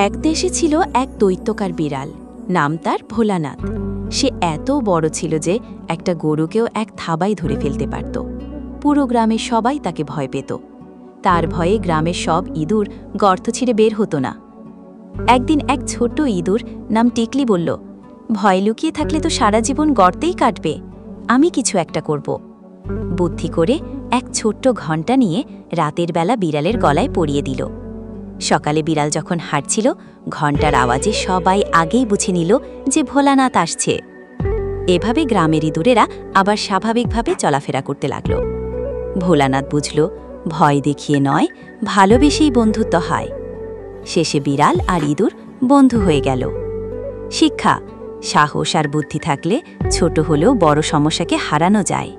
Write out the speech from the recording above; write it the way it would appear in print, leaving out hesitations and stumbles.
এক দেশে ছিল এক দৈত্যকার বিড়াল, নাম তার ভোলানাথ। সে এত বড় ছিল যে একটা গরুকেও এক থাবায় ধরে ফেলতে পারত। পুরো গ্রামে সবাই তাকে ভয় পেত। তার ভয়ে গ্রামের সব ইঁদুর গর্ত ছিঁড়ে বের হতো না। একদিন এক ছোট ইঁদুর নাম টিকলি বলল, ভয় লুকিয়ে থাকলে তো সারা জীবন গর্তেই কাটবে, আমি কিছু একটা করব। বুদ্ধি করে এক ছোট্ট ঘণ্টা নিয়ে রাতের বেলা বিড়ালের গলায় পরিয়ে দিল। সকালে বিড়াল যখন হাঁটছিল, ঘণ্টার আওয়াজে সবাই আগেই বুঝে নিল যে ভোলানাথ আসছে। এভাবে গ্রামের ইঁদুরেরা আবার স্বাভাবিকভাবে চলাফেরা করতে লাগল। ভোলানাথ বুঝল, ভয় দেখিয়ে নয়, ভালোবেসেই বন্ধুত্ব হয়। শেষে বিড়াল আর ইঁদুর বন্ধু হয়ে গেল। শিক্ষা: সাহস আর বুদ্ধি থাকলে ছোট হলেও বড় সমস্যাকে হারানো যায়।